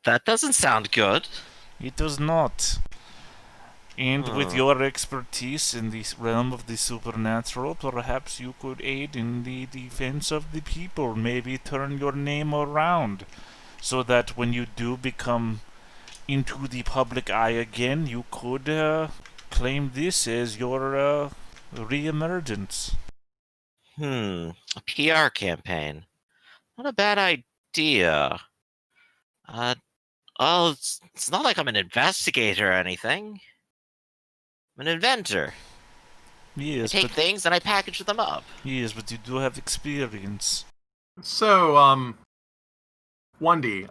That doesn't sound good. It does not. And with Hmm. your expertise in the realm of the supernatural, perhaps you could aid in the defense of the people. Maybe turn your name around so that when you do become into the public eye again, you could claim this as your re-emergence. A PR campaign. Not a bad idea. Uh, oh, it's not like I'm an investigator or anything. I'm an inventor. I Yes, take but things and I package them up. you do have experience. So, Wendy,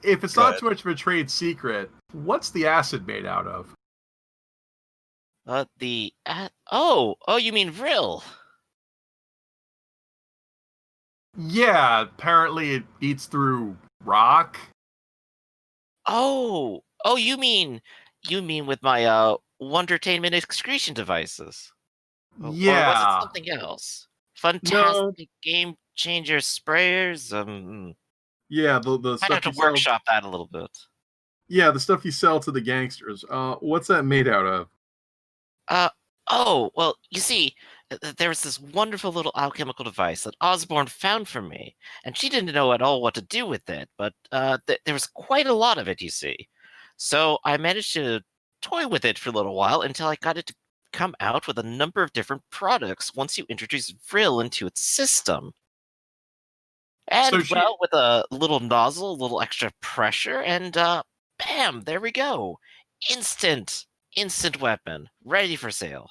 if it's not Good. too much of a trade secret, what's the acid made out of? Oh, you mean Vril? Yeah, apparently it eats through rock. Oh, you mean with my Wondertainment excretion devices? Or was it Yeah. something else? No. Fantastic game changer sprayers. Yeah, the I'd have stuff to you sell. workshop that a little bit. Yeah, the stuff you sell to the gangsters. What's that made out of? Uh, oh, well, you see, there was this wonderful little alchemical device that Osborne found for me, and she didn't know at all what to do with it, but there was quite a lot of it, you see. So I managed to toy with it for a little while until I got it to come out with a number of different products once you introduce Vril into its system. So And, she. well, with a little nozzle, a little extra pressure, and bam, there we go. Instant weapon, ready for sale.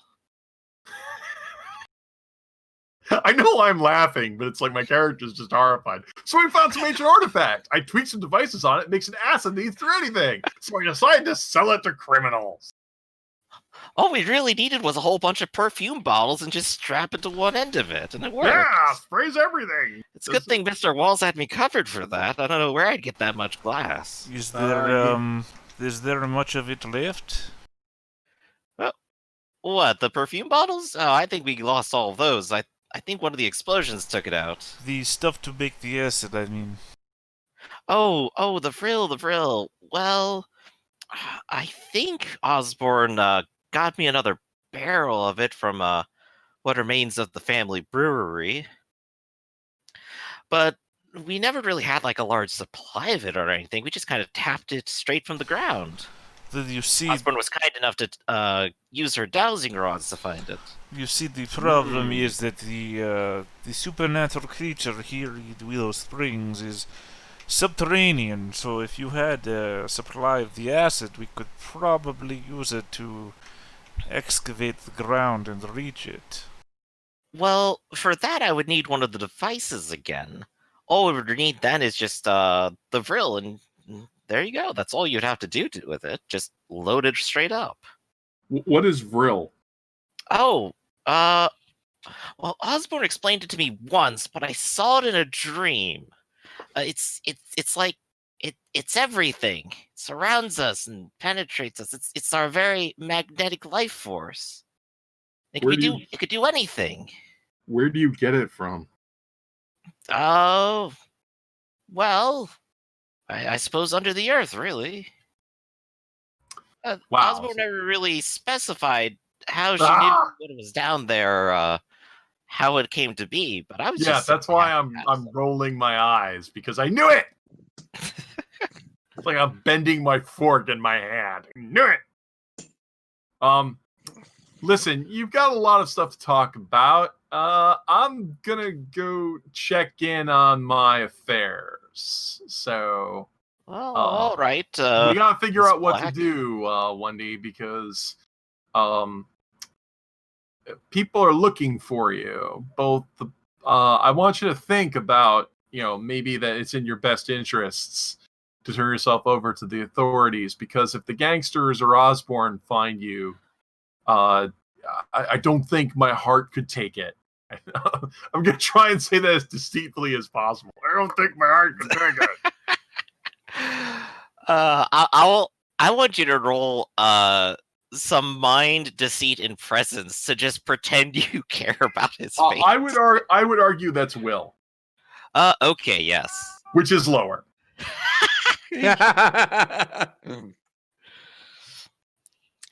I know I'm laughing, but it's like my character's just horrified. So we found some ancient artifact. I tweaked some devices on it. It makes an acid that eats through anything. So I decided to sell it to criminals. All we really needed was a whole bunch of perfume bottles and just strap it to one end of it, and it Yeah, worked. sprays everything. It's a good thing Mr. Walls had me covered for that. I don't know where I'd get that much glass. Yeah. Is there much of it left? Well, what, the perfume bottles? Oh, I think we lost all of those. I think one of the explosions took it out. The stuff to make the acid, I mean. Oh, the frill. Well, I think Osborne got me another barrel of it from what remains of the family brewery. But we never really had like a large supply of it or anything. We just kind of tapped it straight from the ground. Did you see Osborne was kind enough to use her dowsing rods to find it. You see, the problem Hmm. is that the supernatural creature here in Willow Springs is subterranean. So if you had a supply of the acid, we could probably use it to excavate the ground and reach it. Well, for that I would need one of the devices again. All we would need then is just the Vril, and there you go. That's all you'd have to do with it. Just load it straight up. What is Vril? Oh, uh, well, Osborne explained it to me once, but I saw it in a dream. It's like it's everything. It surrounds us and penetrates us. It's our very magnetic life force. Where do you It could do anything. where do you get it from? Oh, well, I suppose under the earth, really. Wow. Osborne never really specified how she knew Ah! what was down there, how it came to be, but I was Yeah, just that's simply why happy to have I'm rolling my eyes because I knew it. It's like I'm bending my fork in my hand. I knew it. Um, listen, you've got a lot of stuff to talk about. I'm gonna go check in on my affairs. So, Well, uh, all right, we gotta figure Miss out what to Black. do, Wendy, because um, people are looking for you. Both the, I want you to think about, maybe that it's in your best interests to turn yourself over to the authorities because if the gangsters or Osborne find you, uh, I don't think my heart could take it. I'm gonna try and say that as deceitfully as possible. I don't think my heart can take it. I want you to roll some mind deceit and presence to just pretend you care about his fate. I would argue that's will. Okay, yes. which is lower.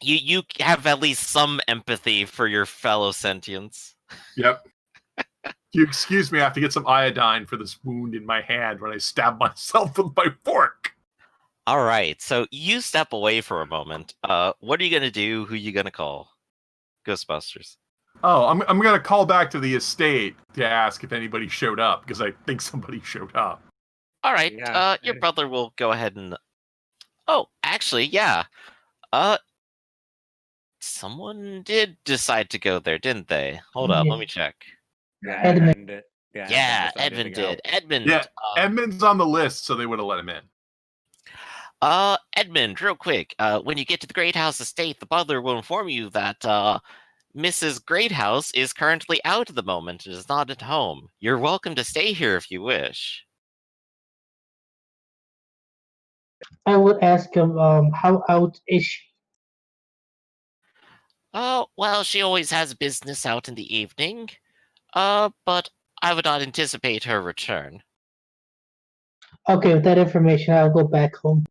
You have at least some empathy for your fellow sentients. Yep. You excuse me, I have to get some iodine for this wound in my hand when I stab myself with my fork. All right, so you step away for a moment. What are you gonna do? Who are you gonna call? Ghostbusters. Oh, I'm gonna call back to the estate to ask if anybody showed up because I think somebody showed up. All right, Yeah. your brother will go ahead and. Oh, actually, yeah. Uh, someone did decide to go there, didn't they? Hold up, let me check. Yeah, Edmund. Yeah, decided to Edmund go. did. Edmund. Yeah, Edmund's on the list, so they would have let him in. Edmund, real quick. When you get to the Greathouse estate, the butler will inform you that Mrs. Greathouse is currently out at the moment and is not at home. You're welcome to stay here if you wish. I would ask him, how out is she? Oh, well, she always has business out in the evening. But I would not anticipate her return. Okay, with that information, I'll go back home.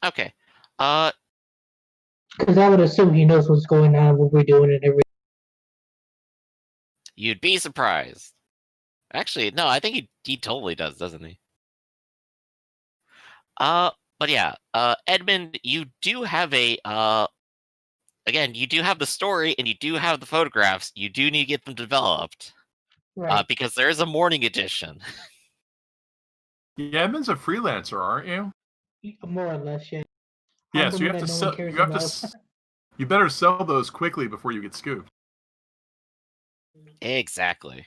Okay. Because I would assume he knows what's going on, what we're doing, and everything. You'd be surprised. Actually, no, I think he totally does, doesn't he? But yeah, Edmund, you do have a again, you do have the story and you do have the photographs. You do need to get them developed. Right. Because there is a morning edition. Yeah, Edmund's a freelancer, aren't you? More or less, yeah. Yeah, I'm so the you one have to that no sell. one cares You have to. about. You better sell those quickly before you get scooped. Exactly.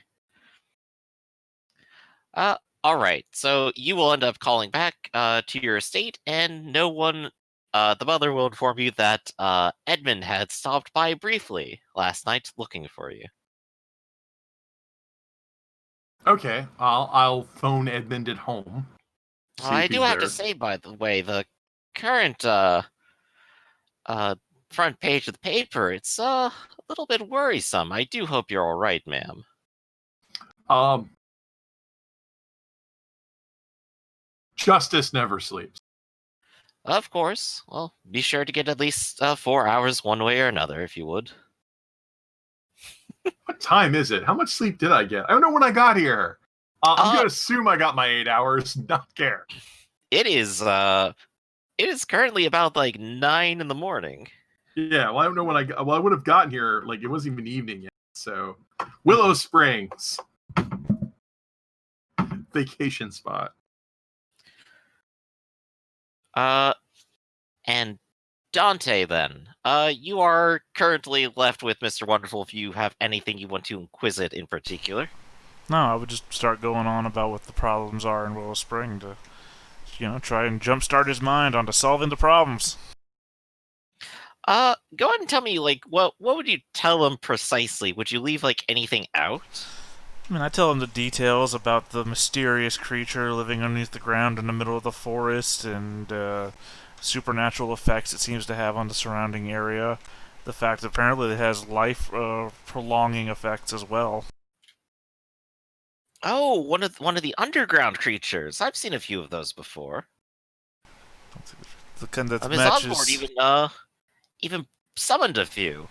All right. So you will end up calling back to your estate, and no one, the mother will inform you that Edmund had stopped by briefly last night looking for you. Okay, I'll phone Edmund at home. See I if do he's have to there. say, by the way, the current front page of the paper, it's a little bit worrisome. I do hope you're all right, ma'am. Justice never sleeps. Of course. Well, be sure to get at least 4 hours one way or another, if you would. What time is it? How much sleep did I get? I don't know when I got here. I'm gonna assume I got my 8 hours. Not care. It is currently about like 9 in the morning. Yeah, well, I don't know when I got. Well, I would have gotten here. Like it wasn't even evening yet. So, Willow Springs, vacation spot. And Dante, then. You are currently left with Mr. Wonderful if you have anything you want to inquisit in particular. No, I would just start going on about what the problems are in Willow Spring to, try and jumpstart his mind onto solving the problems. Go ahead and tell me, like, what would you tell him precisely? Would you leave, like, anything out? I mean, I tell him the details about the mysterious creature living underneath the ground in the middle of the forest and supernatural effects it seems to have on the surrounding area. The fact that apparently it has life prolonging effects as well. Oh, one of the underground creatures. I've seen a few of those before. The kind that Miss matches Osborne even summoned a few.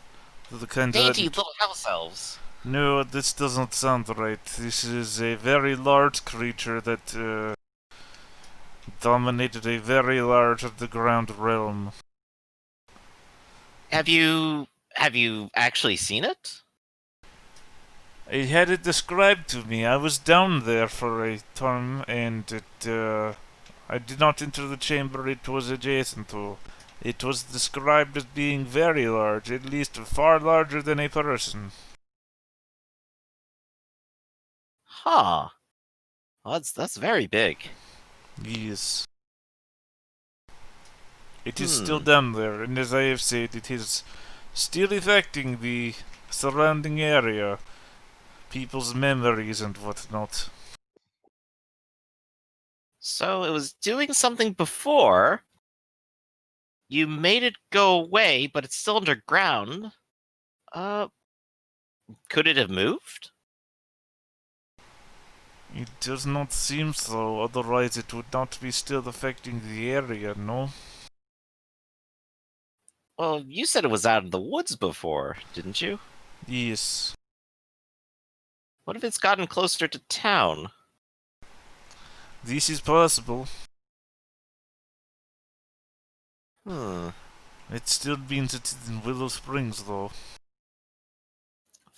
the kind Dainty that. little house elves. No, this doesn't sound right. This is a very large creature that dominated a very large underground realm. Have you actually seen it? I had it described to me. I was down there for a term, and I did not enter the chamber it was adjacent to. It was described as being very large, at least far larger than a person. Huh. Well, that's very big. Yes. It is still down there, and as I have said, it is still affecting the surrounding area, people's memories and whatnot. So it was doing something before. You made it go away, but it's still underground. Could it have moved? It does not seem so, otherwise it would not be still affecting the area, no? Well, you said it was out in the woods before, didn't you? Yes. What if it's gotten closer to town? This is possible. Hmm. It still means it's in Willow Springs, though.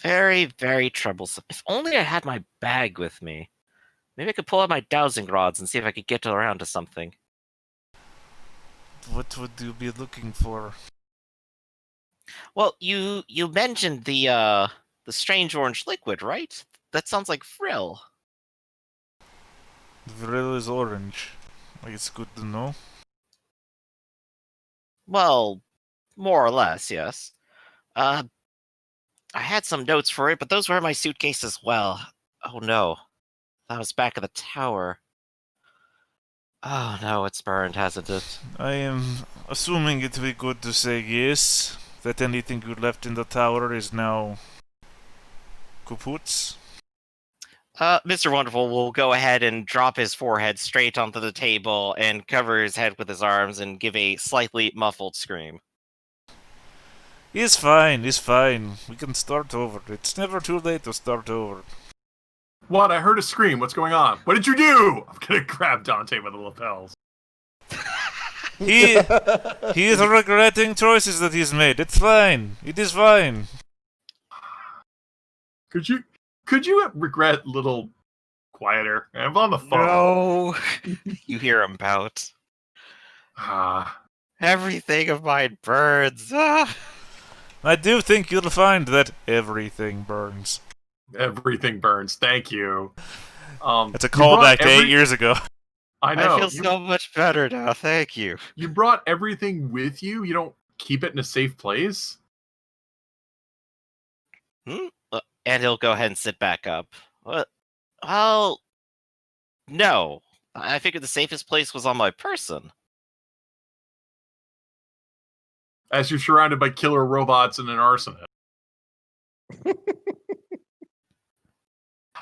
Very, very troublesome. If only I had my bag with me. Maybe I could pull out my dowsing rods and see if I could get around to something. What would you be looking for? Well, you mentioned the strange orange liquid, right? That sounds like Frill. The Vril is orange. It's good to know. Well, more or less, yes. Uh, I had some notes for it, but those were in my suitcase as well. Oh no, that was back at the tower. Oh no, it's burned, hasn't it? I am assuming it would be good to say yes, that anything you left in the tower is now kaputs. Mr. Wonderful will go ahead and drop his forehead straight onto the table and cover his head with his arms and give a slightly muffled scream. It's fine, it's fine. We can start over. It's never too late to start over. What? I heard a scream. What's going on? What did you do? I'm gonna grab Dante by the lapels. He is regretting choices that he's made. It's fine. It is fine. Could you regret a little quieter? I'm on the phone. No, you hear him pout. Ah, Everything of mine burns. Ah. I do think you'll find that everything burns. everything burns. Thank you. It's a you brought callback to 8 years ago. I know. I feel so much better now. Thank you. You brought everything with you. You don't keep it in a safe place. And he'll go ahead and sit back up. Well, no. I figured the safest place was on my person. As you're surrounded by killer robots and an arsonist.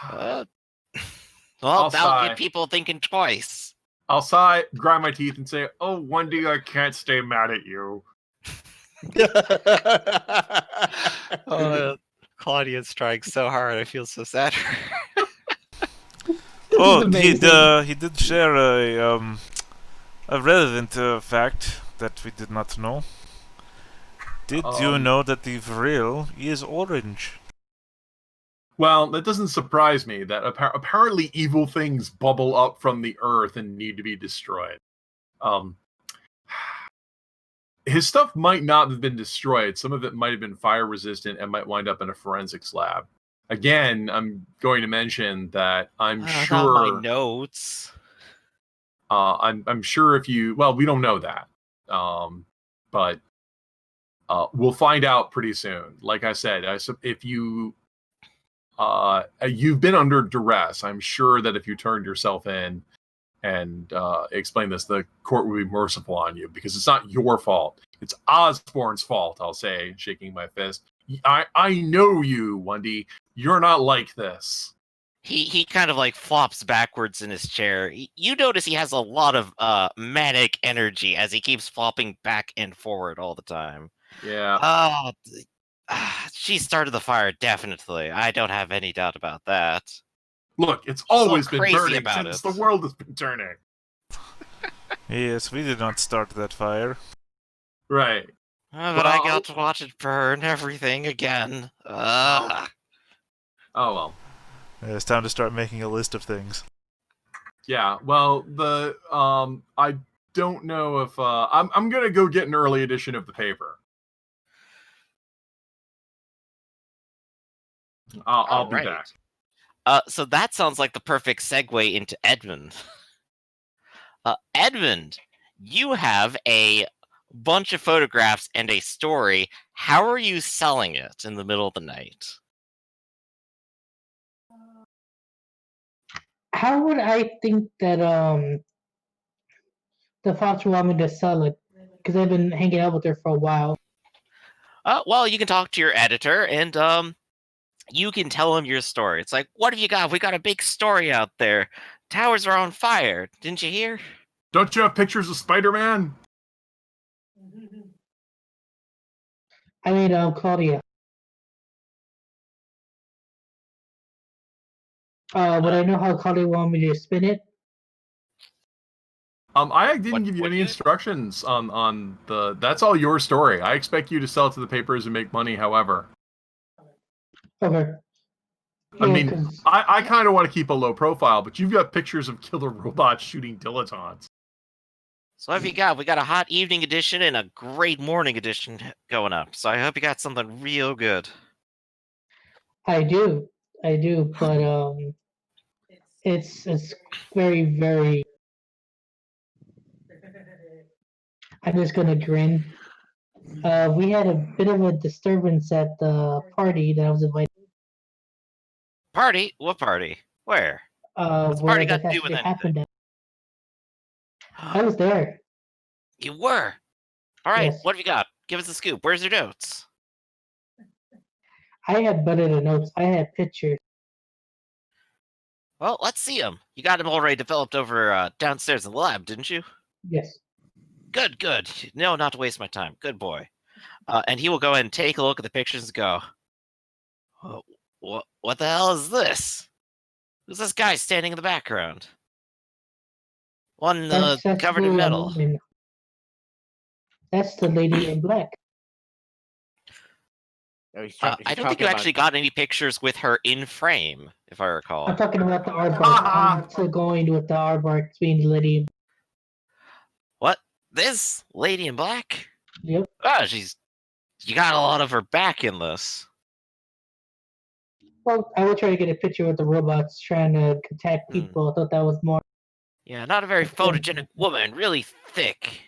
Well, I'll that'll sigh. get people thinking twice. I'll sigh, grind my teeth, and say, "Oh, Wendy, I can't stay mad at you." Claudia's trying so hard. I feel so sad. Oh, amazing. he did share a relevant fact that we did not know. Did you know that the Vril is orange? Well, that doesn't surprise me. That apparently evil things bubble up from the earth and need to be destroyed. His stuff might not have been destroyed. Some of it might have been fire resistant and might wind up in a forensics lab. Again, I'm going to mention that I'm Not sure. my notes. I'm sure if you. Well, we don't know that, but we'll find out pretty soon. Like I said, if you. You've been under duress. I'm sure that if you turned yourself in and explain this, the court would be merciful on you because it's not your fault. It's Osborne's fault, I'll say, shaking my fist. I know you, Wendy. You're not like this. He kind of like flops backwards in his chair. You notice he has a lot of manic energy as he keeps flopping back and forward all the time. Yeah. Oh, she started the fire, definitely. I don't have any doubt about that. Look, it's all always been crazy burning about since it. the world has been turning. Yes, we did not start that fire. Right. But I got to watch it burn everything again. Oh well. It's time to start making a list of things. Yeah. Well, I don't know if I'm gonna go get an early edition of the paper. I'll be back. So that sounds like the perfect segue into Edmund. Edmund, you have a bunch of photographs and a story. How are you selling it in the middle of the night? How would I think that the Fox would want me to sell it? Because I've been hanging out with her for a while. Well, you can talk to your editor and You can tell him your story. It's like, what have you got? We got a big story out there. Towers are on fire. Didn't you hear? Don't you have pictures of Spider-Man? I mean, Claudia. Would I know how Claudia wanted me to spin it? I didn't What give you would any you? instructions on the. That's all your story. I expect you to sell it to the papers and make money. However, Okay. I Yeah, mean, because I kind of want to keep a low profile, but you've got pictures of killer robots shooting dilettantes. So what have you got? We got a hot evening edition and a great morning edition going up. So I hope you got something real good. I do, but it's very very. I'm just gonna grin. We had a bit of a disturbance at the party that I was invited. Party? What party? Where? What's the Where party got that to do with actually anything? happened at. I was there. You were. All right. Yes, What have you got? Give us a scoop. Where's your notes? I had better than notes. I had pictures. Well, let's see them. You got them already developed over downstairs in the lab, didn't you? Yes. Good, good. No, not to waste my time. Good boy. And he will go ahead and take a look at the pictures and go, what the hell is this? Who's this guy standing in the background? One That's covered in actually a metal. woman. That's the lady in black. No, he's I don't think talking you about. actually got any pictures with her in frame, if I recall. I'm talking about the aardvark. I'm still going with the aardvark being the lady. What? This lady in black? Yep. Ah, you got a lot of her back in this. Well, I would try to get a picture with the robots trying to attack people. I thought that was more. Yeah, not a very Okay. photogenic woman, really thick.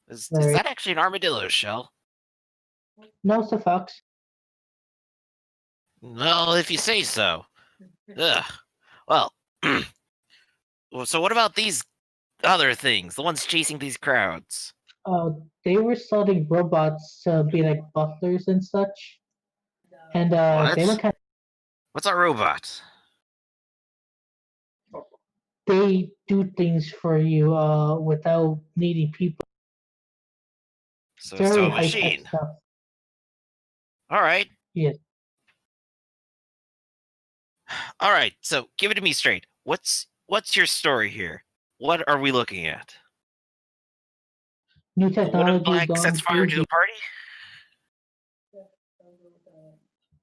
Is Right. that actually an armadillo shell? No, it's a fox. Well, if you say so. Ugh. Well, so what about these other things? The ones chasing these crowds? They were selling robots to be like butlers and such, and they were What? kind. What's a robot? They do things for you without needing people. So, Very a high tech machine. stuff. All right. Yes. All right. So give it to me straight. What's your story here? What are we looking at? New The woman in technology black sets gone fire to crazy. the party?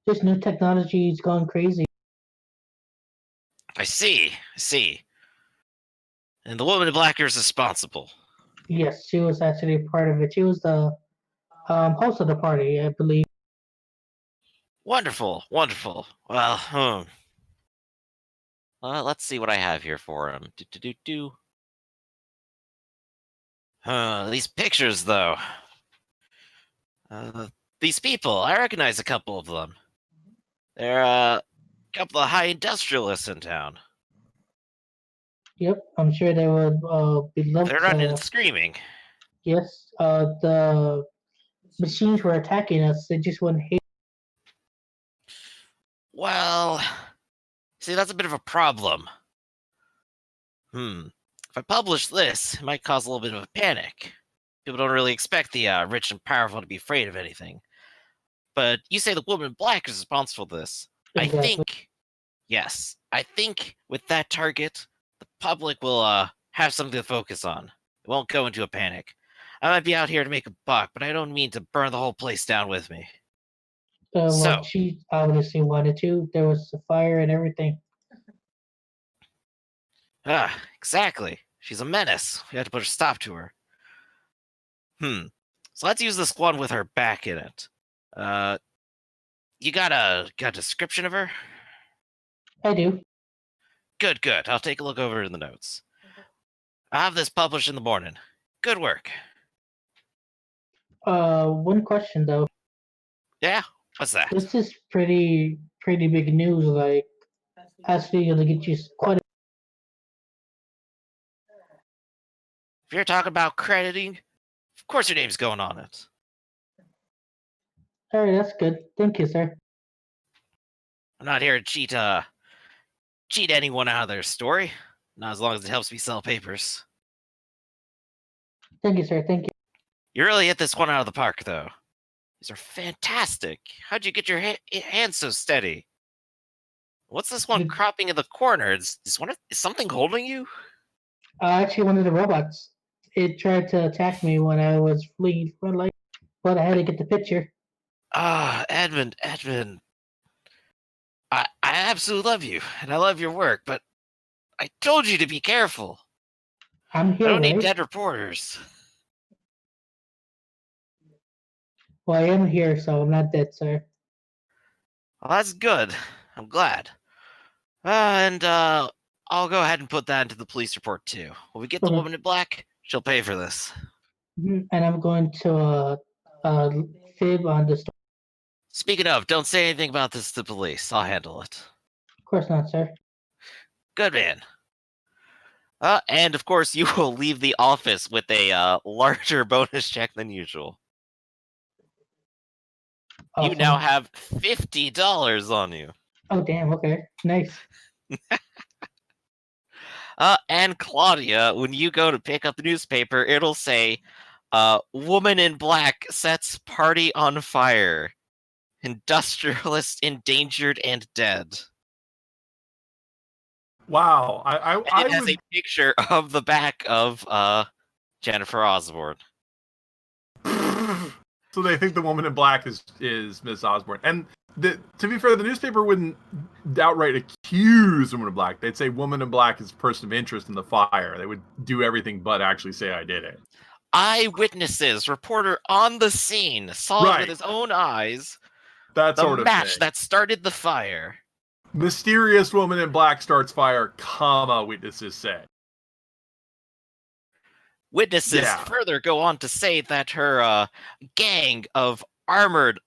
This new technology is gone crazy. I see. I see. And the woman in black is responsible. Yes, she was actually a part of it. She was the host of the party, I believe. Wonderful. Wonderful. Well, let's see what I have here for him. These pictures, though. These people, I recognize a couple of them. They're a couple of high industrialists in town. Yep, I'm sure they would be loved They're running to. and screaming. Yes, the machines were attacking us. They just wouldn't hit. Well, see, that's a bit of a problem. If I publish this, it might cause a little bit of a panic. People don't really expect the rich and powerful to be afraid of anything. But you say the woman in black is responsible for this. Exactly. I think with that target, the public will have something to focus on. It won't go into a panic. I might be out here to make a buck, but I don't mean to burn the whole place down with me. Well, So, she obviously wanted to. There was a fire and everything. exactly. She's a menace. We had to put a stop to her. So let's use this one with her back in it. You got a description of her? I do. Good, good. I'll take a look over in the notes. I'll have this published in the morning. Good work. One question though. Yeah? What's that? This is pretty big news. Like, actually, gonna get you quite. If you're talking about crediting, of course your name's going on it. All right, that's good. Thank you, sir. I'm not here to cheat anyone out of their story. Not as long as it helps me sell papers. Thank you, sir. Thank you. You really hit this one out of the park, though. These are fantastic. How'd you get your hands so steady? What's this one The- cropping in the corner? Is something holding you? Actually, one of the robots. It tried to attack me when I was fleeing from light, but I had to get the picture. Ah, Edmund. I absolutely love you, and I love your work, but I told you to be careful. I'm I here, don't need right? dead reporters. Well, I am here, so I'm not dead, sir. Well, that's good. I'm glad. And I'll go ahead and put that into the police report too. When we get the Okay. woman in black, she'll pay for this. And I'm going to uh fib on the story. Speaking of, don't say anything about this to the police. I'll handle it. Of course not, sir. Good man. And of course, you will leave the office with a larger bonus check than usual. Awesome. You now have $50 on you. Oh, damn. Okay. Nice. And Claudia, when you go to pick up the newspaper, it'll say, "Woman in black sets party on fire. Industrialist endangered and dead." Wow. And I it has would. a picture of the back of Jennifer Osborne. So they think the woman in black is Miss Osborne. And to be fair, the newspaper wouldn't outright accuse woman in black. They'd say woman in black is a person of interest in the fire. They would do everything but actually say I did it. Eyewitnesses, reporter on the scene, saw it Right. with his own eyes. That The sort of match thing. that started the fire. Mysterious woman in black starts fire, comma, witnesses say. Witnesses Yeah. further go on to say that her gang of armored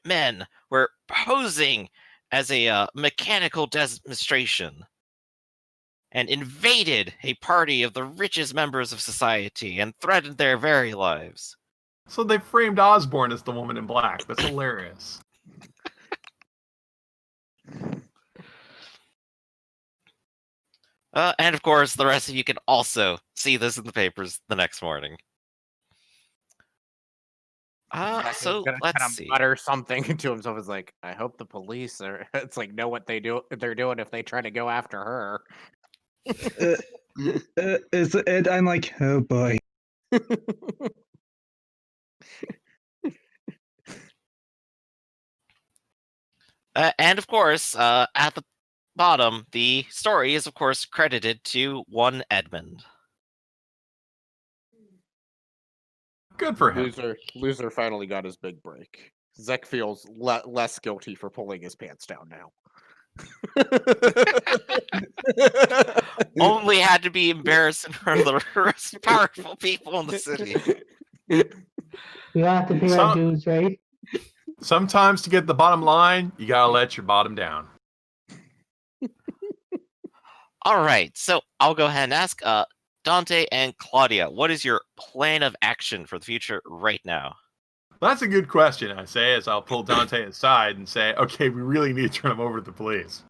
men were posing as a mechanical demonstration and invaded a party of the richest members of society and threatened their very lives. So they framed Osborne as the woman in black. That's hilarious. And of course, the rest of you can also see this in the papers the next morning. So gonna let's kind of see. mutter something to himself. Is like, I hope the police are. It's like know what they're doing if they try to go after her. I'm like, oh boy. And of course, at the bottom, the story is of course credited to one Edmund. Good for him. Loser finally got his big break. Zek feels less guilty for pulling his pants down now. Only had to be embarrassing for the most powerful people in the city. We all have to pay our dues, right? Sometimes to get the bottom line, you gotta let your bottom down. All right, so I'll go ahead and ask Dante and Claudia, what is your plan of action for the future right now? That's a good question, I say, as I'll pull Dante aside and say, okay, we really need to turn him over to the police.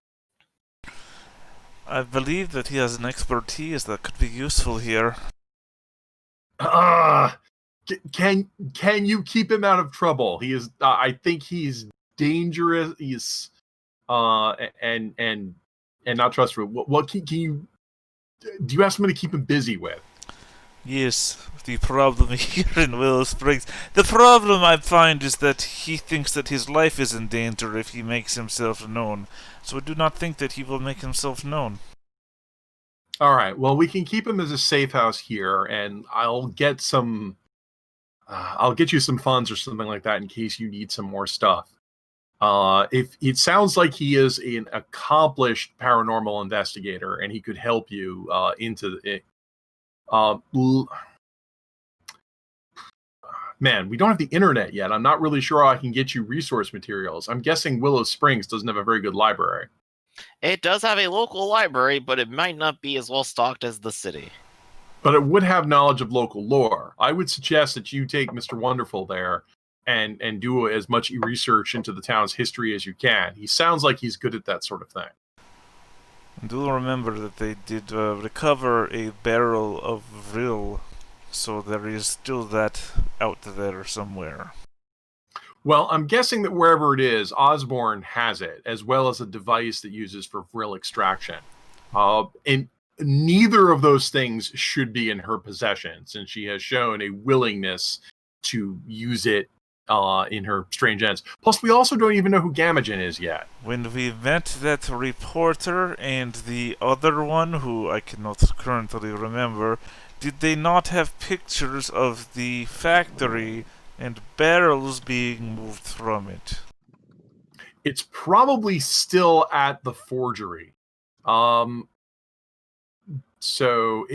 I believe that he has an expertise that could be useful here. Can you keep him out of trouble? He is. I think he's dangerous. He's and not trustworthy. What can you? Do you have somebody to keep him busy with? Yes, the problem here in Willow Springs. The problem I find is that he thinks that his life is in danger if he makes himself known. So I do not think that he will make himself known. All right. Well, we can keep him as a safe house here, and I'll get some. I'll get you some funds or something like that in case you need some more stuff. If it sounds like he is an accomplished paranormal investigator, and he could help you into it. Man, we don't have the internet yet. I'm not really sure how I can get you resource materials. I'm guessing Willow Springs doesn't have a very good library. It does have a local library, but it might not be as well stocked as the city. But it would have knowledge of local lore. I would suggest that you take Mr. Wonderful there and do as much research into the town's history as you can. He sounds like he's good at that sort of thing. Do remember that they did recover a barrel of vril, so there is still that out there somewhere. Well, I'm guessing that wherever it is, Osborne has it, as well as a device that uses for vril extraction. And neither of those things should be in her possession, since she has shown a willingness to use it in her strange ends. Plus, we also don't even know who Gamagen is yet. When we met that reporter and the other one, who I cannot currently remember, did they not have pictures of the factory and barrels being moved from it? It's probably still at the forgery. So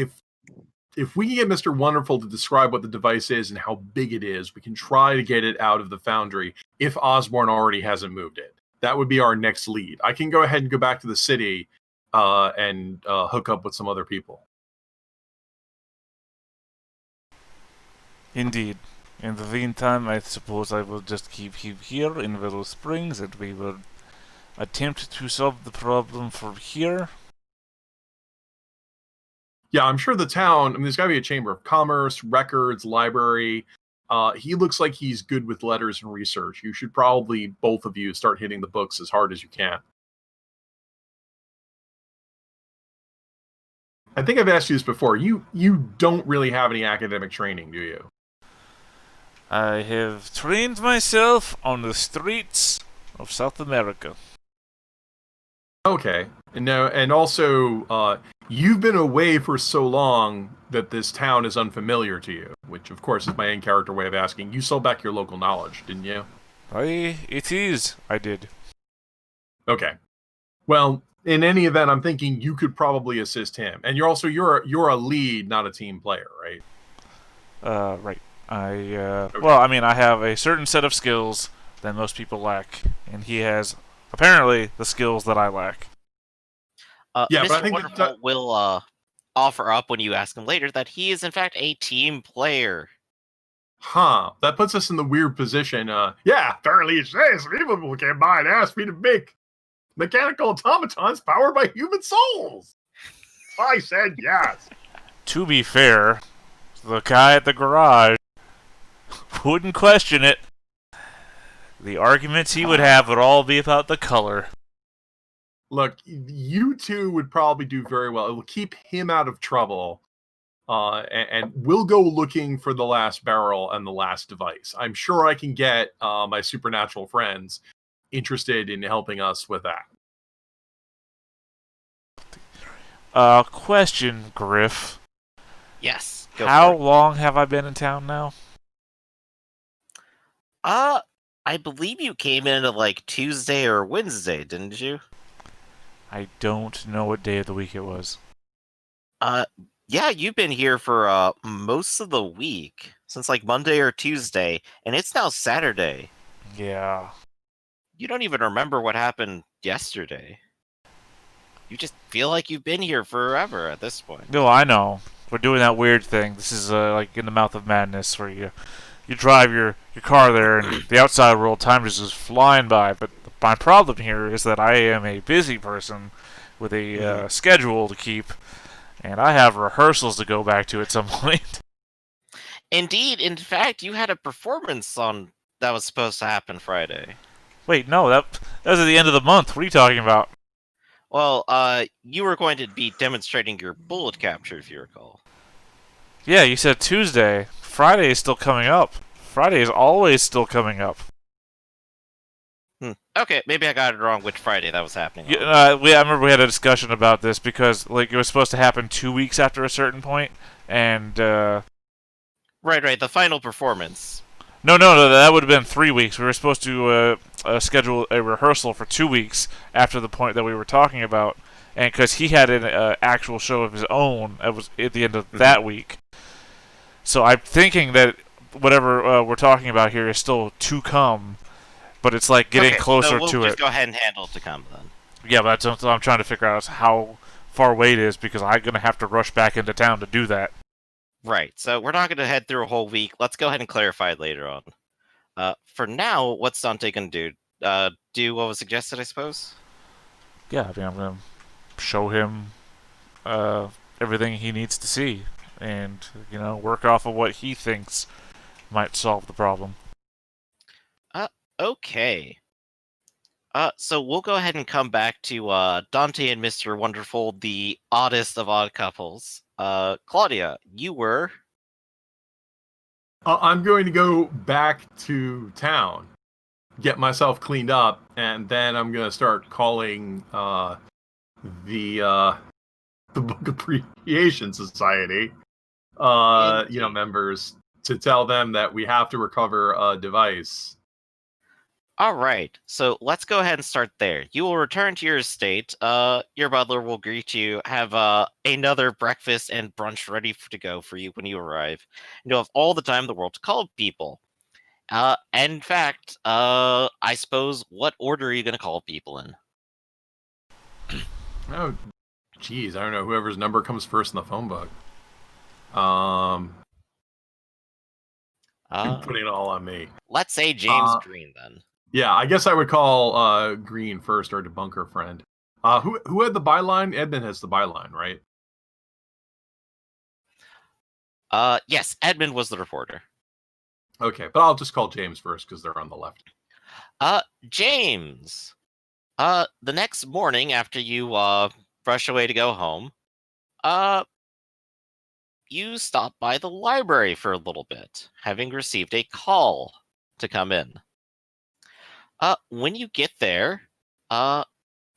if we can get Mr. Wonderful to describe what the device is and how big it is, we can try to get it out of the foundry if Osborne already hasn't moved it. That would be our next lead. I can go ahead and go back to the city and hook up with some other people. Indeed. In the meantime, I suppose I will just keep you here in Willow Springs, and we will attempt to solve the problem from here. Yeah, I'm sure the town, I mean, there's got to be a chamber of commerce, records, library. He looks like he's good with letters and research. You should probably, both of you, start hitting the books as hard as you can. I think I've asked you this before. You don't really have any academic training, do you? I have trained myself on the streets of South America. Okay. And also, you've been away for so long that this town is unfamiliar to you, which, of course, is my in-character way of asking. You sold back your local knowledge, didn't you? It is. I did. Okay. Well, in any event, I'm thinking you could probably assist him. And you're a lead, not a team player, right? Right. Well, I mean, I have a certain set of skills that most people lack, and he has, apparently, the skills that I lack. Yeah, Mr. but I think Wonderful will offer up when you ask him later that he is, in fact, a team player. Huh. That puts us in the weird position. Yeah, apparently it says people can buy and ask me to make mechanical automatons powered by human souls. I said yes. To be fair, the guy at the garage wouldn't question it. The arguments he would have would all be about the color. Look, you two would probably do very well. It will keep him out of trouble. And we'll go looking for the last barrel and the last device. I'm sure I can get my supernatural friends interested in helping us with that. Question, Griff. Yes. Go How for it. long have I been in town now? I believe you came in at like Tuesday or Wednesday, didn't you? I don't know what day of the week it was. Yeah, you've been here for most of the week, since like Monday or Tuesday, and it's now Saturday. Yeah. You don't even remember what happened yesterday. You just feel like you've been here forever at this point. No, I know. We're doing that weird thing. This is like in the mouth of madness where you drive your car there and the outside world time just is flying by. But my problem here is that I am a busy person with a schedule to keep, and I have rehearsals to go back to at some point. Indeed, in fact, you had a performance on that was supposed to happen Friday. Wait, no, that was at the end of the month. What are you talking about? Well, you were going to be demonstrating your bullet capture, if you recall. Yeah, you said Tuesday. Friday is still coming up. Friday is always still coming up. Okay, maybe I got it wrong which Friday that was happening. Yeah, I remember we had a discussion about this because like it was supposed to happen 2 weeks after a certain point, and Right, the final performance. No, that would have been 3 weeks. We were supposed to schedule a rehearsal for 2 weeks after the point that we were talking about, and because he had an actual show of his own, it was at the end of that week. So I'm thinking that whatever we're talking about here is still to come, but it's like getting closer so we'll to just it. Go ahead and handle it to come then. Yeah, but that's what I'm trying to figure out is how far away it is because I'm gonna have to rush back into town to do that. Right, so we're not going to head through a whole week. Let's go ahead and clarify it later on. For now, what's Dante gonna do? Do what was suggested, I suppose? Yeah, I mean, I'm gonna show him everything he needs to see, and work off of what he thinks might solve the problem. Okay. So we'll go ahead and come back to Dante and Mr. Wonderful, the oddest of odd couples. Claudia, you were. I'm going to go back to town, get myself cleaned up, and then I'm going to start calling the the Book Appreciation Society, Indeed. members to tell them that we have to recover a device. All right, so let's go ahead and start there. You will return to your estate. Your butler will greet you, have another breakfast and brunch ready to go for you when you arrive. You'll have all the time in the world to call people. In fact, I suppose, what order are you going to call people in? Oh, geez, I don't know. Whoever's number comes first in the phone book. Putting it all on me. Let's say James Green then. Yeah, I guess I would call Green first, our debunker friend. Who had the byline? Edmund has the byline, right? Yes, Edmund was the reporter. Okay, but I'll just call James first because they're on the left. James. The next morning after you brush away to go home, you stop by the library for a little bit, having received a call to come in. When you get there,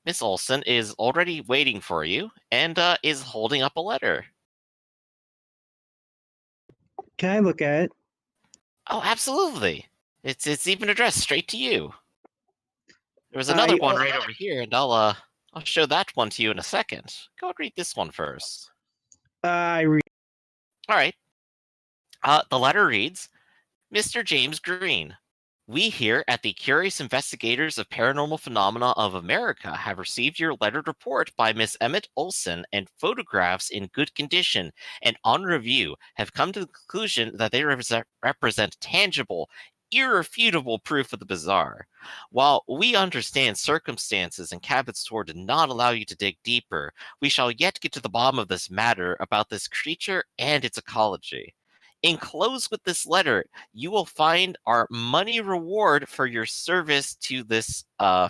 Miss Olson is already waiting for you and is holding up a letter. Can I look at it? Oh, absolutely. It's even addressed straight to you. There was another one right over here, and I'll show that one to you in a second. Go and read this one first. I read. All right. The letter reads, Mr. James Green, we here at the Curious Investigators of Paranormal Phenomena of America have received your lettered report by Miss Emmett Olson and photographs in good condition, and on review have come to the conclusion that they represent tangible, irrefutable proof of the bizarre. While we understand circumstances and Cabot's tour did not allow you to dig deeper, we shall yet get to the bottom of this matter about this creature and its ecology. Enclosed with this letter, you will find our money reward for your service to this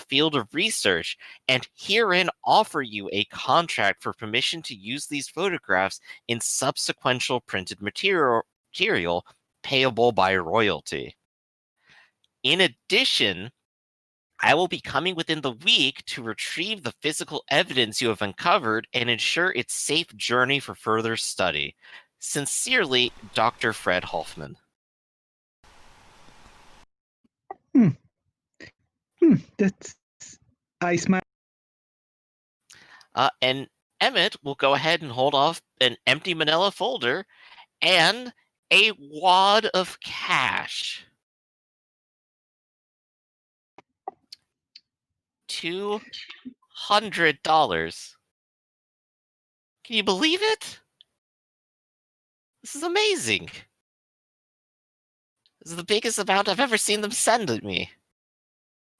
field of research, and herein offer you a contract for permission to use these photographs in subsequential printed material payable by royalty. In addition, I will be coming within the week to retrieve the physical evidence you have uncovered and ensure its safe journey for further study. Sincerely, Dr. Fred Hoffman. That's. I smile. And Emmett will go ahead and hold off an empty manila folder and a wad of cash. $200. Can you believe it? This is amazing. This is the biggest amount I've ever seen them send at me.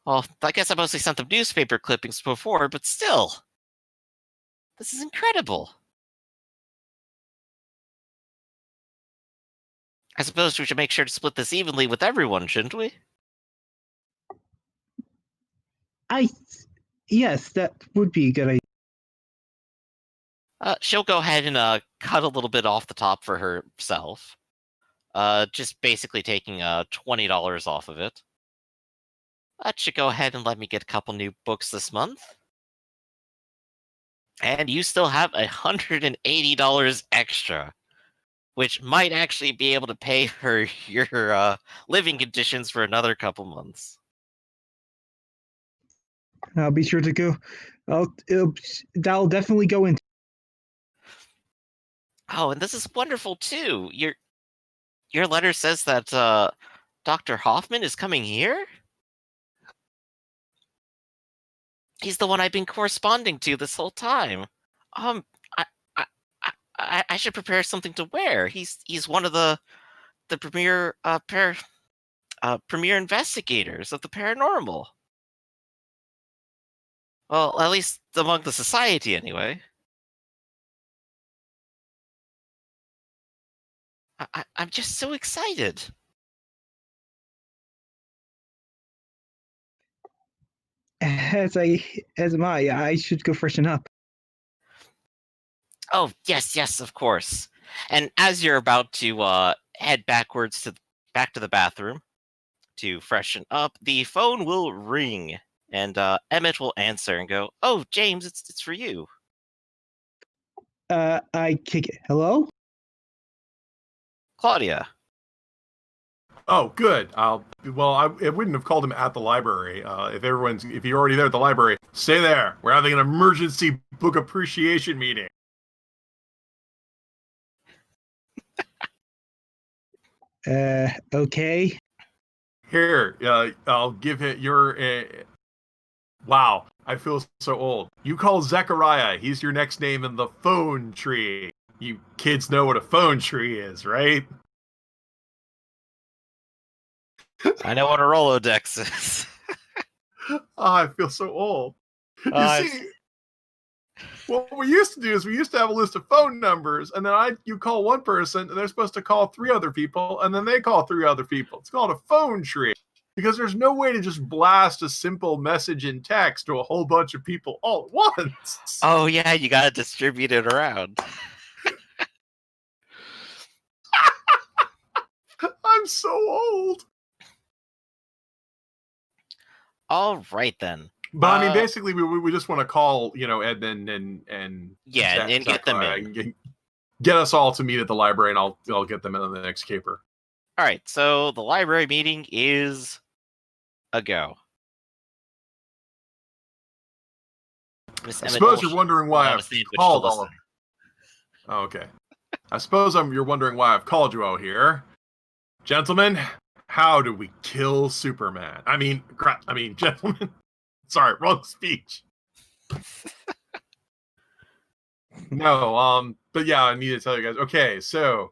Well, I guess I mostly sent them newspaper clippings before, but still. This is incredible. I suppose we should make sure to split this evenly with everyone, shouldn't we? Yes, that would be a good idea. She'll go ahead and cut a little bit off the top for herself. Just basically taking $20 off of it. That should go ahead and let me get a couple new books this month. And you still have $180 extra, which might actually be able to pay for your living conditions for another couple months. I'll be sure to go. That'll definitely go into. Oh, and this is wonderful too. Your letter says that Dr. Hoffman is coming here? He's the one I've been corresponding to this whole time. I I I should prepare something to wear. He's one of the premier premier investigators of the paranormal. Well, at least among the society, anyway. I'm just so excited. As am I. I should go freshen up. Oh, yes, of course. And as you're about to head back to the bathroom to freshen up, the phone will ring, and Emmett will answer and go, "Oh, James, it's for you." I kick it. Hello? Claudia. Oh, good. I wouldn't have called him at the library. If you're already there at the library, stay there. We're having an emergency book appreciation meeting. Okay. Here, I'll give it your. Wow, I feel so old. You call Zechariah. He's your next name in the phone tree. You kids know what a phone tree is, right? I know what a Rolodex is. Oh, I feel so old. You Uh, see, what we used to do is we used to have a list of phone numbers, and then you call one person, and they're supposed to call 3 other people, and then they call 3 other people. It's called a phone tree because there's no way to just blast a simple message in text to a whole bunch of people all at once. Oh yeah, you gotta distribute it around. I'm so old. All right then. But I mean, basically, we just want to call, Edmund and Yeah, and get them in. Get us all to meet at the library, and I'll get them in on the next caper. All right, so the library meeting is a go. I suppose you're wondering why I've called all of you. Oh, okay. I suppose you're wondering why I've called you out here. Gentlemen, how do we kill Superman? I mean, gentlemen. Sorry, wrong speech. No, but yeah, I need to tell you guys. Okay, so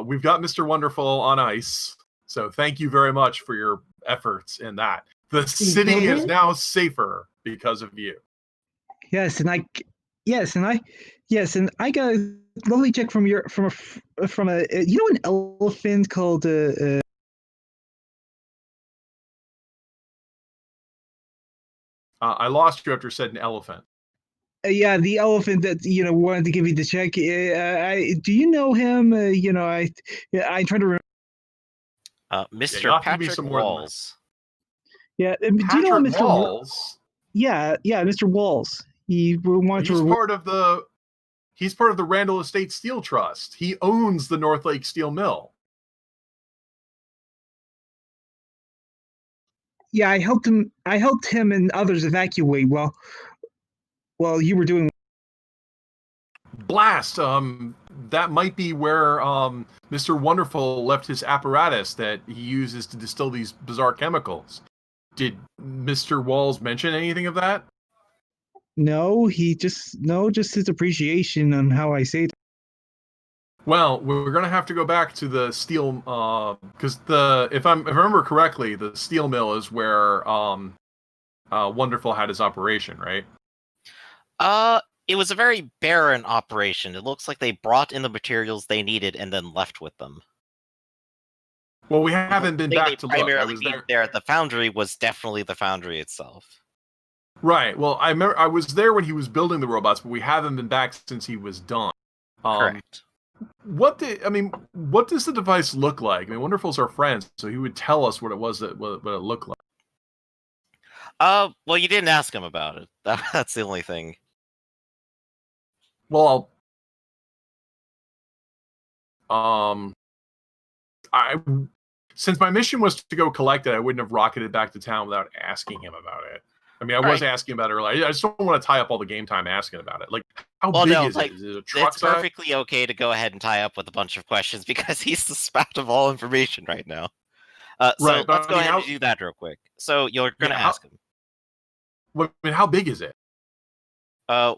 we've got Mr. Wonderful on ice. So thank you very much for your efforts in that. The city is now safer because of you. Yes, and I got a lovely check from a an elephant called I lost you after you said an elephant. Yeah, the elephant that wanted to give you the check. Do you know him? I'm trying to remember. Mr. Patrick Walls. Yeah, do you know Mr. Walls? Yeah, Mr. Walls. He's part of the Randall Estate Steel Trust. He owns the North Lake Steel Mill. Yeah, I helped him and others evacuate while you were doing. Blast! That might be where Mr. Wonderful left his apparatus that he uses to distill these bizarre chemicals. Did Mr. Walls mention anything of that? No, just his appreciation on how I say it. Well, we're gonna have to go back to the steel, because if I remember correctly, the steel mill is where Wonderful had his operation, right? It was a very barren operation. It looks like they brought in the materials they needed and then left with them. Well, we haven't been back to look. I was there. The foundry was definitely the foundry itself. Right. Well, I remember I was there when he was building the robots, but we haven't been back since he was done. Correct. What does the device look like? I mean, Wonderful's our friend, so he would tell us what it was what it looked like. Well, you didn't ask him about it. That's the only thing. Well, since my mission was to go collect it, I wouldn't have rocketed back to town without asking him about it. I mean, I was asking about it earlier. I just don't want to tie up all the game time asking about it. Like, how big is it? Is it a truck size? It's perfectly okay to go ahead and tie up with a bunch of questions because he's the spout of all information right now. So let's go ahead and do that real quick. So you're going to ask him. I mean, how big is it?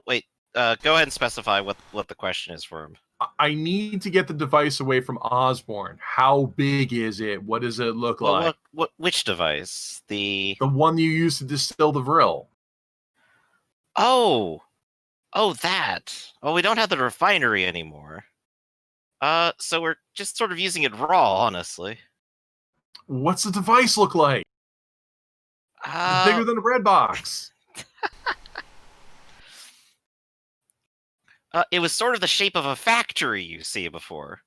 Wait. Go ahead and specify what the question is for him. I need to get the device away from Osborne. How big is it? What does it look Well, like? which device? The The one you use to distill the Vril. oh, that. Well, we don't have the refinery anymore. So we're just sort of using it raw, honestly. What's the device look like? Bigger than a bread box. It was sort of the shape of a factory, you see, before.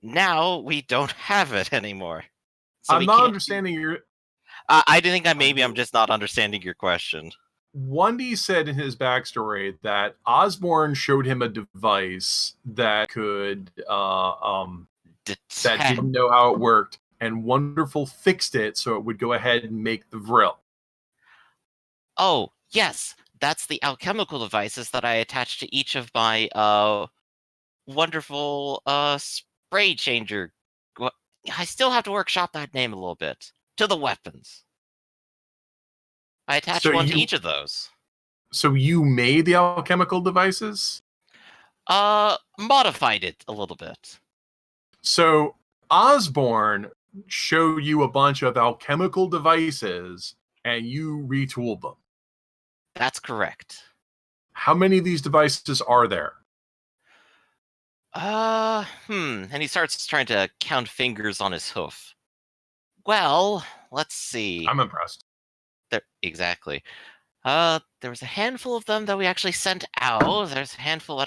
Now we don't have it anymore. So I'm we not can't. understanding your. I think I'm just not understanding your question. Wendy said in his backstory that Osborne showed him a device that could that Detect. didn't know how it worked, and Wonderful fixed it so it would go ahead and make the Vril. Oh, yes, that's the alchemical devices that I attached to each of my wonderful spray changer. I still have to workshop that name a little bit. To the weapons. I attached one to each of those. So you made the alchemical devices? Modified it a little bit. So Osborne showed you a bunch of alchemical devices and you retooled them. That's correct. How many of these devices are there? And he starts trying to count fingers on his hoof. Well, let's see. I'm impressed. Exactly. There was a handful of them that we actually sent out. There's a handful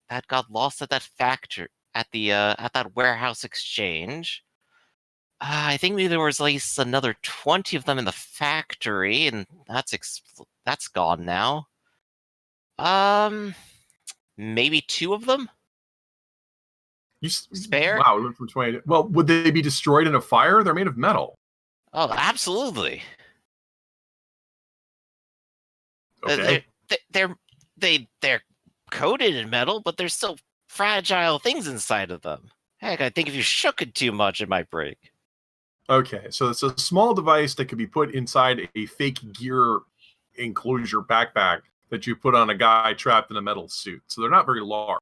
that got lost at that factory, at that warehouse exchange. I think there was at least another 20 of them in the factory, and that's gone now. Maybe 2 of them? Spare? Wow, look for 20. Well, would they be destroyed in a fire? They're made of metal. Oh, absolutely. Okay. They're coated in metal, but there's still fragile things inside of them. Heck, I think if you shook it too much, it might break. Okay, so it's a small device that could be put inside a fake gear enclosure backpack that you put on a guy trapped in a metal suit. So they're not very large.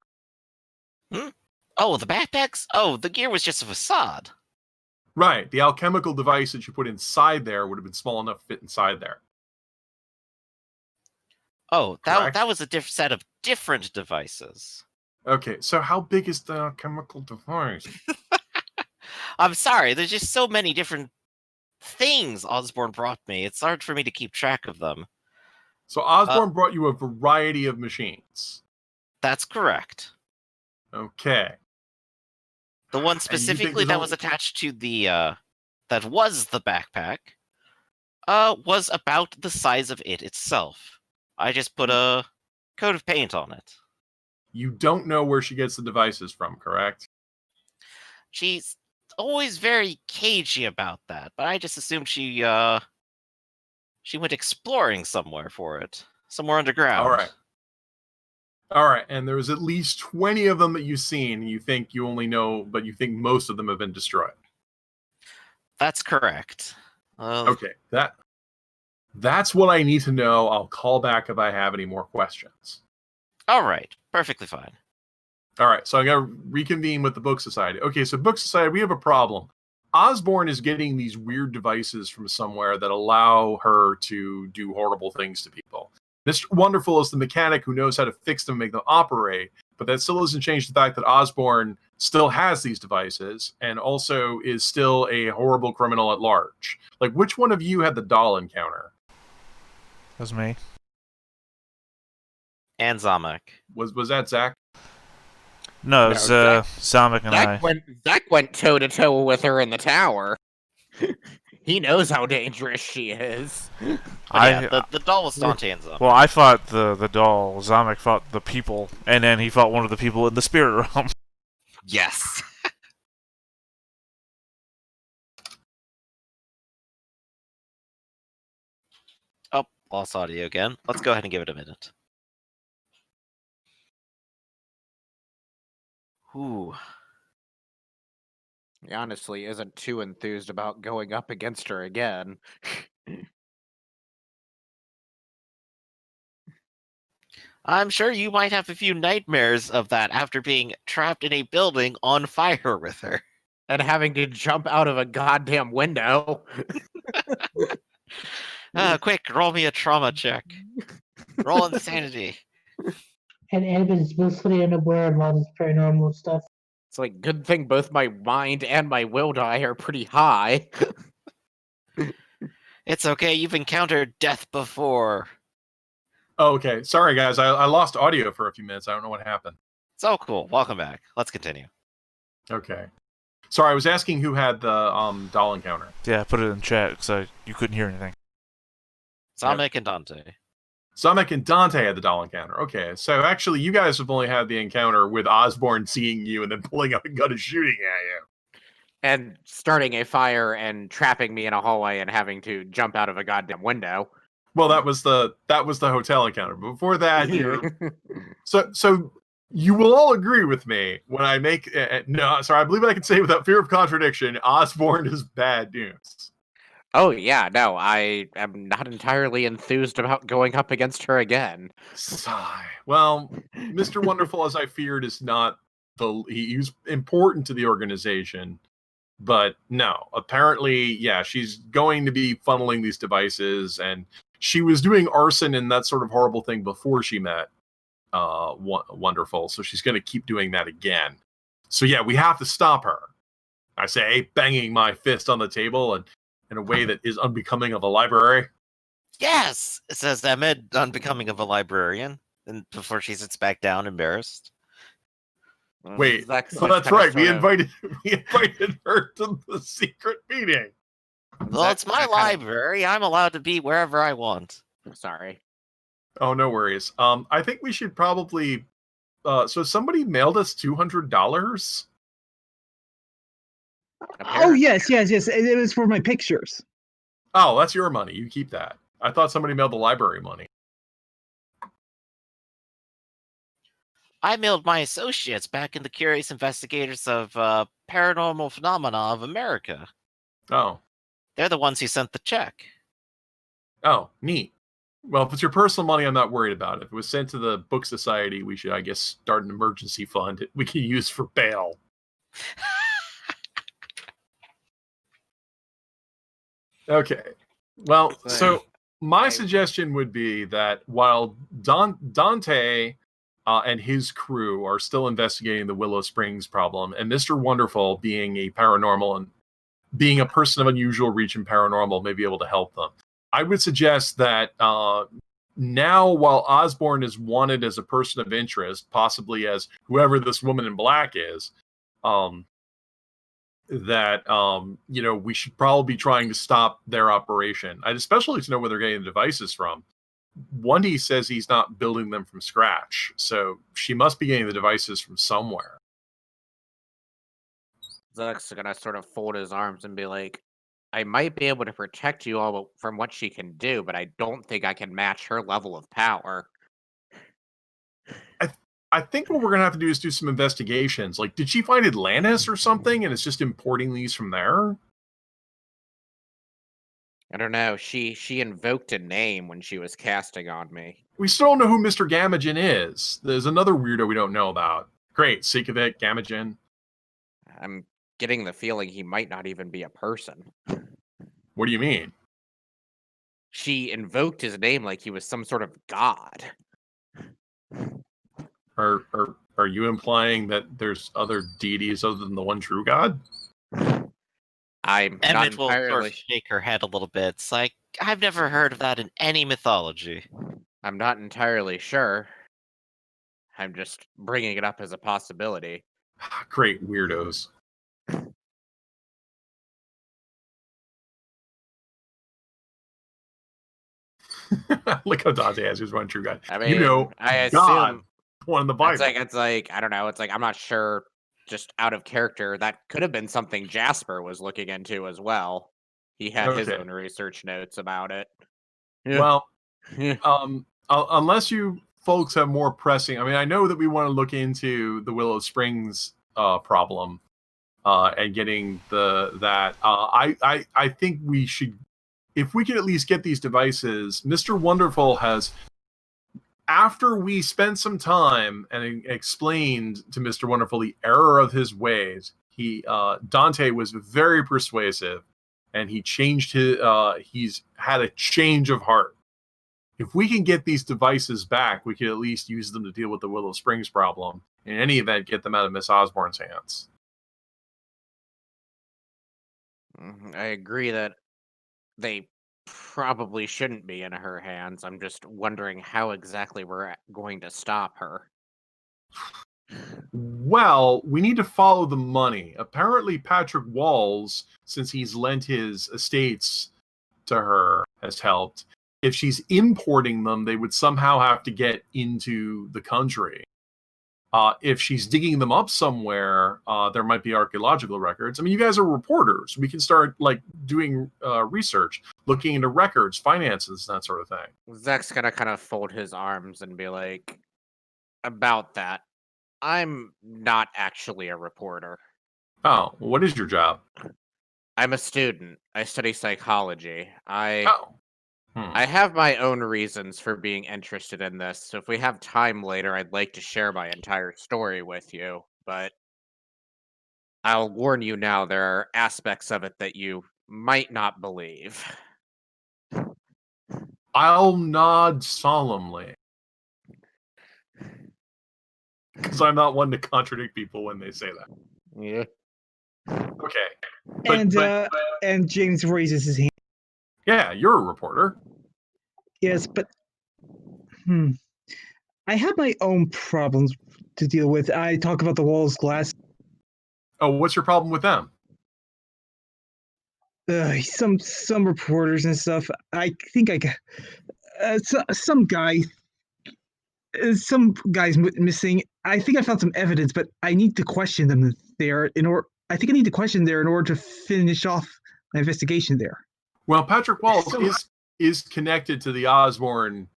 Oh, the backpacks? Oh, the gear was just a facade. Right. The alchemical device that you put inside there would have been small enough to fit inside there. Oh, Correct? that was a different set of different devices. Okay, so how big is the alchemical device? I'm sorry, there's just so many different things Osborne brought me. It's hard for me to keep track of them. So Osborne brought you a variety of machines. That's correct. Okay. The one specifically that was attached to the that was the backpack was about the size of it itself. I just put a coat of paint on it. You don't know where she gets the devices from, correct? She's always very cagey about that, but I just assumed she went exploring somewhere for it. Somewhere underground. All right, and there's at least 20 of them that you've seen. You think you only know, but you think most of them have been destroyed. That's correct. Okay, that's what I need to know. I'll call back if I have any more questions. All right, perfectly fine. All right, so I'm going to reconvene with the Book Society. Okay, so Book Society, we have a problem. Osborne is getting these weird devices from somewhere that allow her to do horrible things to people. Mr. Wonderful is the mechanic who knows how to fix them and make them operate, but that still doesn't change the fact that Osborne still has these devices and also is still a horrible criminal at large. Like, which one of you had the doll encounter? That was me. And Zamek. Was that Zach? No, it was Zamek and I. Zach went toe to toe with her in the tower. He knows how dangerous she is. The doll was Dante and Zamek. Well, I fought the doll. Zamek fought the people, and then he fought one of the people in the spirit realm. Yes. Oh, lost audio again. Let's go ahead and give it a minute. Ooh. He honestly isn't too enthused about going up against her again. I'm sure you might have a few nightmares of that after being trapped in a building on fire with her. And having to jump out of a goddamn window. Quick, roll me a trauma check. Roll insanity. And Annabeth's mostly unaware of all this paranormal stuff. It's like, good thing both my mind and my will die are pretty high. It's okay, you've encountered death before. Oh, okay. Sorry, guys. I lost audio for a few minutes. I don't know what happened. It's all cool. Welcome back. Let's continue. Okay. Sorry, I was asking who had the doll encounter. Yeah, I put it in chat because you couldn't hear anything. Samek and Dante. Samek and Dante had the doll encounter. Okay, so actually, you guys have only had the encounter with Osborne seeing you and then pulling out a gun and shooting at you. And starting a fire and trapping me in a hallway and having to jump out of a goddamn window. Well, that was the hotel encounter. Before that, so you will all agree with me when I make no. Sorry, I believe I can say without fear of contradiction, Osborne is bad news. Oh yeah, no, I am not entirely enthused about going up against her again. Sigh. Well, Mr. Wonderful, as I feared, is not he's important to the organization. But no, apparently, yeah, she's going to be funneling these devices, and she was doing arson and that sort of horrible thing before she met Wonderful, so she's going to keep doing that again. So yeah, we have to stop her. I say, banging my fist on the table and in a way that is unbecoming of a library. Yes, says Emmett, unbecoming of a librarian, and before she sits back down, embarrassed. Wait, well, that's right. We invited her to the secret meeting. Well, it's my library. I'm allowed to be wherever I want. Sorry. Oh, no worries. I think we should probably. So somebody mailed us $200. Oh yes. It was for my pictures. Oh, that's your money. You keep that. I thought somebody mailed the library money. I mailed my associates back in the Curious Investigators of Paranormal Phenomena of America. Oh. They're the ones who sent the check. Oh, neat. Well, if it's your personal money, I'm not worried about it. If it was sent to the Book Society, we should, I guess, start an emergency fund we can use for bail. Okay. Well, so my suggestion would be that while Dante and his crew are still investigating the Willow Springs problem, and Mr. Wonderful, being a paranormal and being a person of unusual reach in paranormal, may be able to help them. I would suggest that now, while Osborne is wanted as a person of interest, possibly as whoever this woman in black is, we should probably be trying to stop their operation. I'd especially to know where they're getting the devices from. Wendy says he's not building them from scratch, so she must be getting the devices from somewhere. Zach's gonna sort of fold his arms and be like, I might be able to protect you all from what she can do, but I don't think I can match her level of power. I think what we're going to have to do is do some investigations. Like, did she find Atlantis or something, and it's just importing these from there? I don't know. She invoked a name when she was casting on me. We still don't know who Mr. Gamagen is. There's another weirdo we don't know about. Great, Sikovic, Gamagen. I'm getting the feeling he might not even be a person. What do you mean? She invoked his name like he was some sort of god. Are you implying that there's other deities other than the one true god? I'm not Emmett will sort entirely. of shake her head a little bit. It's like, I've never heard of that in any mythology. I'm not entirely sure. I'm just bringing it up as a possibility. Great weirdos. Look how Dante has who's one true god. I mean, I assume God, one in the Bible. It's like I don't know. It's like I'm not sure. Just out of character, that could have been something Jasper was looking into as well. He had his own research notes about it. Yeah. Well, unless you folks have more pressing, I mean, I know that we want to look into the Willow Springs problem and getting that. I think we should, if we can at least get these devices. Mr. Wonderful has after we spent some time and explained to Mr. Wonderful the error of his ways, Dante was very persuasive, and he changed he's had a change of heart. If we can get these devices back, we can at least use them to deal with the Willow Springs problem. In any event, get them out of Miss Osborne's hands. I agree that they probably shouldn't be in her hands. I'm just wondering how exactly we're going to stop her. Well, we need to follow the money. Apparently, Patrick Walls, since he's lent his estates to her, has helped. If she's importing them, they would somehow have to get into the country. If she's digging them up somewhere, there might be archaeological records. I mean, you guys are reporters. We can start doing research, looking into records, finances, that sort of thing. Zach's gonna kind of fold his arms and be like, about that, I'm not actually a reporter. Oh, what is your job? I'm a student. I study psychology. Hmm. I have my own reasons for being interested in this, so if we have time later, I'd like to share my entire story with you, but I'll warn you now, there are aspects of it that you might not believe. I'll nod solemnly. Because I'm not one to contradict people when they say that. Yeah. Okay. And James raises his hand. Yeah, you're a reporter. Yes, but I have my own problems to deal with. I talk about the Walls glass. Oh, what's your problem with them? Some reporters and stuff. I think some guys missing. I think I found some evidence, but I need to question them there I think I need to question there in order to finish off my investigation there. Well, Patrick Walls is connected to the Osborne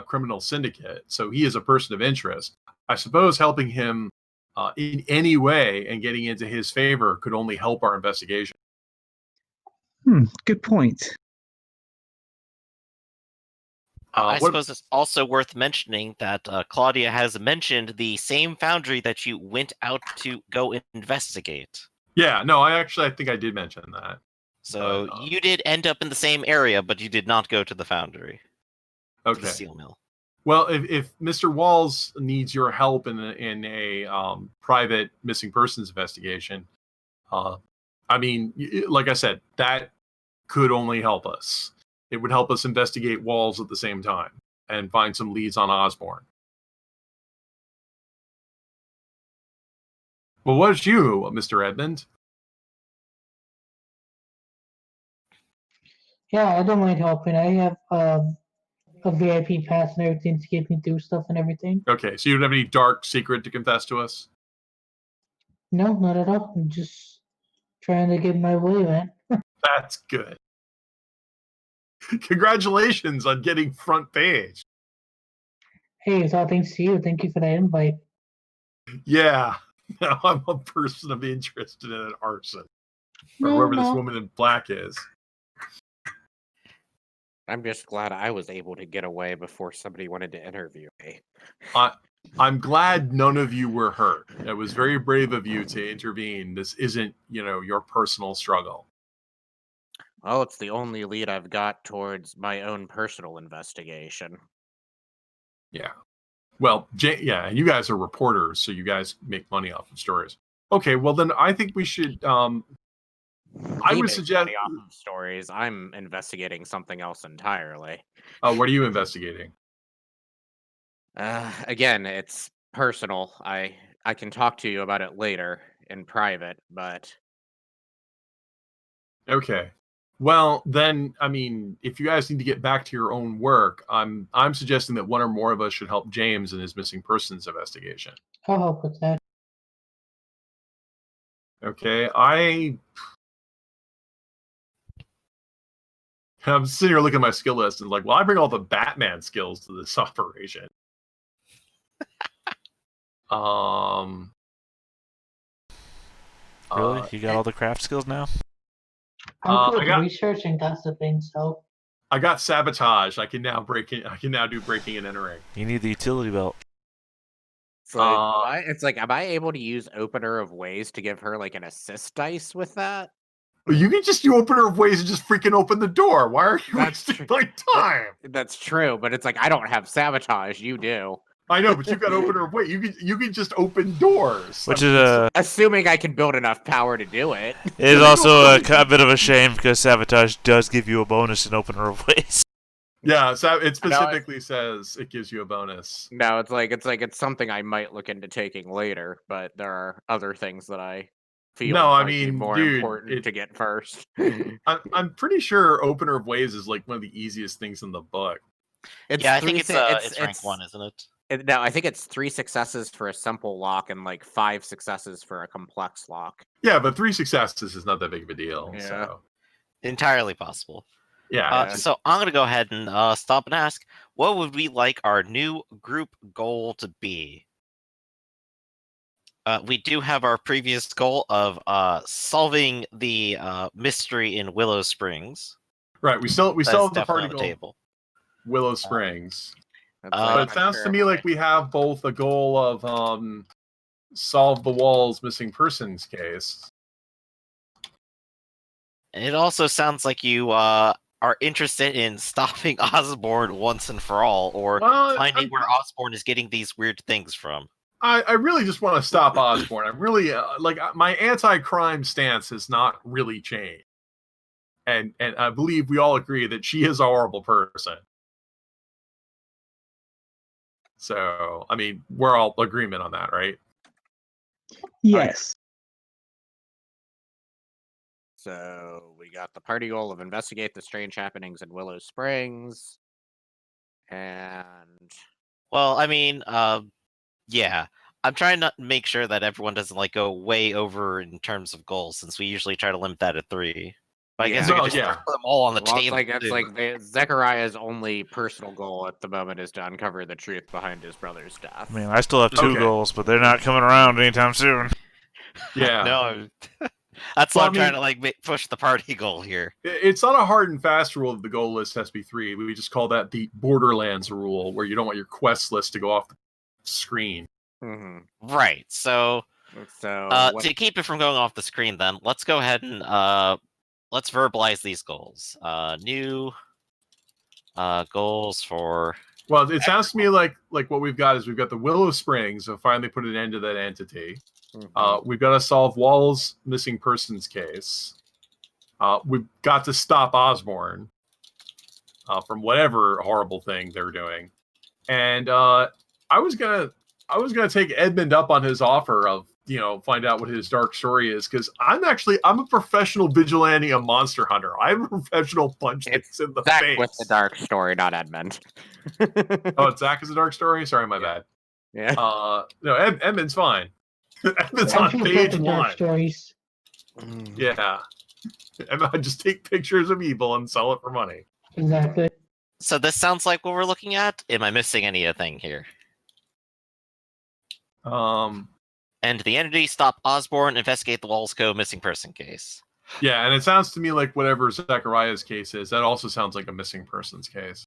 criminal syndicate, so he is a person of interest. I suppose helping him in any way and getting into his favor could only help our investigation. Good point. I suppose it's also worth mentioning that Claudia has mentioned the same foundry that you went out to go investigate. Yeah, no, I think I did mention that. So you did end up in the same area, but you did not go to the foundry. Okay. To the steel mill. Well, if Mr. Walls needs your help in a private missing persons investigation, I mean, like I said, that could only help us. It would help us investigate Walls at the same time and find some leads on Osborne. Well, what's you, Mr. Edmund? Yeah, I don't mind helping. I have a VIP pass and everything to get me through stuff and everything. Okay, so you don't have any dark secret to confess to us? No, not at all. I'm just trying to get my way, man. That's good. Congratulations on getting front page. Hey, it's all thanks to you. Thank you for that invite. Yeah, now I'm a person of interest in an arson. Or whoever this woman in black is. I'm just glad I was able to get away before somebody wanted to interview me. I'm glad none of you were hurt. It was very brave of you to intervene. This isn't, your personal struggle. Well, it's the only lead I've got towards my own personal investigation. Yeah. Well, and you guys are reporters, so you guys make money off of stories. Okay, well then I think we should. I would suggest money off of stories. I'm investigating something else entirely. What are you investigating? Again, it's personal. I can talk to you about it later in private, but okay. Well, then, I mean, if you guys need to get back to your own work, I'm suggesting that one or more of us should help James in his missing persons investigation. I'll help with that. Okay, I'm sitting here looking at my skill list and like, well, I bring all the Batman skills to this operation. Really? You got all the craft skills now? I'm good with research and gossiping, so. I got sabotage. I can now do breaking and entering. You need the utility belt. It's like, am I able to use Opener of Ways to give her like an assist dice with that? You can just do Opener of Ways and just freaking open the door. Why are you wasting my time? That's true, but it's like I don't have sabotage. You do. I know, but you got Opener of Ways. You can just open doors. Which is Assuming I can build enough power to do it. it is also a bit of a shame because sabotage does give you a bonus in opener of ways. Yeah, so it specifically says it gives you a bonus. No, it's something I might look into taking later, but there are other things that I feel might be more important to get first. I'm pretty sure Opener of Ways is like one of the easiest things in the book. I think it's rank 1, isn't it? No, I think it's 3 successes for a simple lock and like 5 successes for a complex lock. Yeah, but 3 successes is not that big of a deal. Yeah. So. Entirely possible. Yeah. So I'm going to go ahead and stop and ask, what would we like our new group goal to be? We do have our previous goal of solving the mystery in Willow Springs. Right, we still have the party on the goal. table. Willow Springs. But it sounds to me like we have both a goal of solve the Wall's missing persons case. It also sounds like you are interested in stopping Osborn once and for all, or finding where Osborn is getting these weird things from. I really just want to stop Osborn. I'm really my anti-crime stance has not really changed, and I believe we all agree that she is a horrible person. So I mean, we're all agreement on that, right? Yes. So we got the party goal of investigate the strange happenings in Willow Springs, and well, I mean, yeah, I'm trying to make sure that everyone doesn't like go way over in terms of goals, since we usually try to limit that at 3. But I guess we could just put them all on the table. It's like Zechariah's only personal goal at the moment is to uncover the truth behind his brother's death. I mean, I still have 2 goals, but they're not coming around anytime soon. Yeah. No. That's why I'm trying to push the party goal here. It's not a hard and fast rule that the goal list has to be 3. We just call that the Borderlands rule, where you don't want your quest list to go off the screen. Mm-hmm. Right. So to keep it from going off the screen, then let's go ahead and let's verbalize these goals. New goals for. Well, it sounds to me like what we've got is we've got the Willow Springs, so finally put an end to that entity. Mm-hmm. We've got to solve Wall's missing persons case. We've got to stop Osborn from whatever horrible thing they're doing. And I was gonna take Edmund up on his offer of find out what his dark story is, because I'm a professional vigilante, a monster hunter. I'm a professional punch things in the face. With the dark story, not Edmund. Oh, Zach is a dark story. Sorry, my bad. Yeah. No, Edmund's fine. Edmund's on page 1. Stories. Yeah. I just take pictures of evil and sell it for money. Exactly. So this sounds like what we're looking at. Am I missing anything here? And the entity stop Osborn, investigate the Wall's Co. missing person case. Yeah, and it sounds to me like whatever Zechariah's case is, that also sounds like a missing persons case.